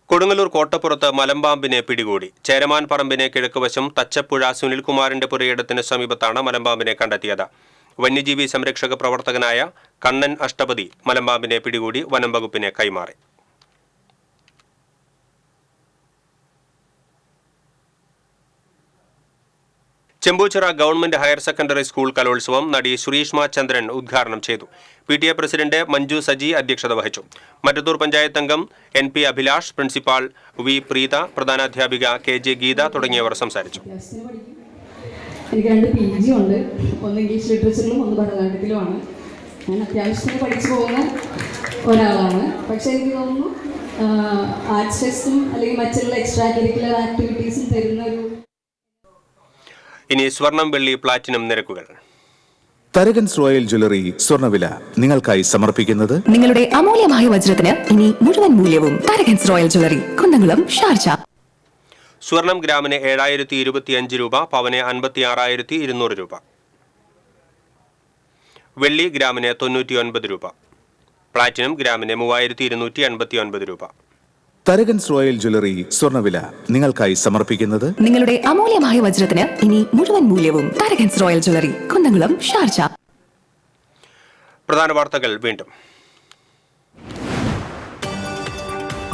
കൊടുങ്ങല്ലൂർ കോട്ടപ്പുറത്ത് മലമ്പാമ്പിനെ പിടികൂടി. ചേരമാൻ പറമ്പിന് കിഴക്കുവശം തച്ചപ്പുഴ സുനിൽകുമാറിന്റെ പുരയിടത്തിന് സമീപത്താണ് മലമ്പാമ്പിനെ കണ്ടെത്തിയത്. വന്യജീവി സംരക്ഷക പ്രവർത്തകനായ കണ്ണൻ അഷ്ടപതി മലമ്പാമ്പിനെ പിടികൂടി വനം വകുപ്പിനെ കൈമാറി. Chembuchira government higher secondary school കലോത്സവം നടി സുരീഷ്മ ചന്ദ്രൻ ഉദ്ഘാടനം ചെയ്തു. PTA പ്രസിഡന്റ് മഞ്ജു സജി അധ്യക്ഷത വഹിച്ചു. മറ്റത്തൂർ പഞ്ചായത്ത് അംഗം NP Abhilash, principal V Preetha, പ്രധാനാധ്യാപിക KJ ഗീത തുടങ്ങിയവർ സംസാരിച്ചു. എനിക്ക് 2 PG ഉണ്ട്. ഒന്ന് ഇംഗ്ലീഷ് ലിറ്ററേച്ചറിലും ഒന്ന് ഭരതനാട്യത്തിലുമാണ്. ഞാൻ അത്യാവശ്യത്തിന് പഠിച്ചു പോകുന്ന ഒരാളാണ്. പക്ഷേ എനിക്ക് തോന്നുന്നു ആർട്സ് ടെസ്റ്റും അല്ലെങ്കിൽ മറ്റുള്ള എക്സ്ട്രാ കരിക്കുലർ ആക്ടിവിറ്റീസും തരുന്ന ഒരു. ഇനി സ്വർണം, വെള്ളി, പ്ലാറ്റിനം നിരക്കുകൾ. തരകൻസ് റോയൽ ജ്വല്ലറി സ്വർണ്ണവില നിങ്ങൾക്കായി സമർപ്പിക്കുന്നത് നിങ്ങളുടെ അമൂല്യമായ വജ്രത്തിന് ഇനി മുഴുവൻ മൂല്യവും Tharakans royal jewellery, Kunnamkulam, Sharjah. സ്വർണം ഗ്രാമിന് 7025 രൂപ, പവന് 56,200 രൂപ. വെള്ളി ഗ്രാമിന് 99 രൂപ. പ്ലാറ്റിനം ഗ്രാമിന് 3289 രൂപ. തരകൻസ് റോയൽ ജ്വല്ലറി സ്വർണ്ണവില നിങ്ങൾക്കായി സമർപ്പിക്കുന്നത് നിങ്ങളുടെ അമൂല്യമായ വജ്രത്തിന് ഇനി മുഴുവൻ മൂല്യവും Tharakans royal jewellery, Kunnamkulam, Sharjah. പ്രധാന വാർത്തകൾ വീണ്ടും.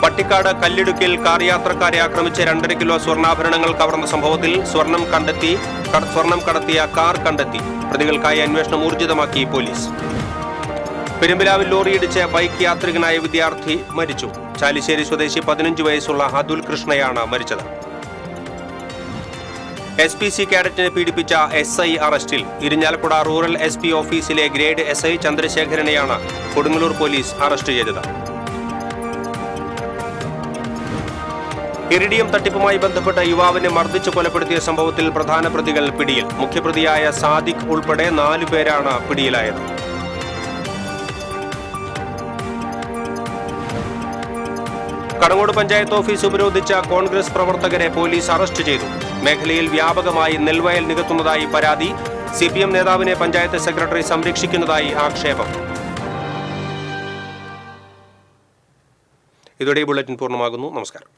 പട്ടിക്കാട് കല്ലിടുക്കിൽ കാർ യാത്രക്കാരെ ആക്രമിച്ച് 2.5 കിലോ സ്വർണ്ണാഭരണങ്ങൾ കവർന്ന സംഭവത്തിൽ സ്വർണം കടത്തിയ കാർ കണ്ടെത്തി. പ്രതികൾക്കായി അന്വേഷണം ഊർജിതമാക്കി പോലീസ്. പെരുമ്പിലാവിൽ ലോറിയിടിച്ച് ബൈക്ക് യാത്രികനായ വിദ്യാർത്ഥി മരിച്ചു. ചാലിശ്ശേരി സ്വദേശി 15 വയസ്സുള്ള അതുൽ കൃഷ്ണയാണ് മരിച്ചത്. SPC കാഡറ്റിനെ പീഡിപ്പിച്ച SI അറസ്റ്റിൽ. ഇരിഞ്ഞാലക്കുട റൂറൽ SP ഓഫീസിലെ ഗ്രേഡ് SI ചന്ദ്രശേഖരനെയാണ് കൊടുങ്ങല്ലൂർ പോലീസ് അറസ്റ്റ് ചെയ്തത്. ഇറിഡിയം തട്ടിപ്പുമായി ബന്ധപ്പെട്ട യുവാവിനെ മർദ്ദിച്ച് കൊലപ്പെടുത്തിയ സംഭവത്തിൽ പ്രധാന പ്രതികൾ പിടിയിൽ. മുഖ്യപ്രതിയായ സാദിഖ് ഉൾപ്പെടെ 4 പേരാണ് പിടിയിലായത്. കടങ്ങോട് പഞ്ചായത്ത് ഓഫീസ് ഉപരോധിച്ച കോൺഗ്രസ് പ്രവർത്തകരെ പോലീസ് അറസ്റ്റ് ചെയ്തു. മേഖലയിൽ വ്യാപകമായി നെൽവയൽ നികത്തുന്നതായി പരാതി. CPM നേതാവിനെ പഞ്ചായത്ത് സെക്രട്ടറി സംരക്ഷിക്കുന്നതായി ആക്ഷേപം. ഇതോടെ ബുള്ളറ്റിൻ പൂർണ്ണമാകുന്നു. നമസ്കാരം.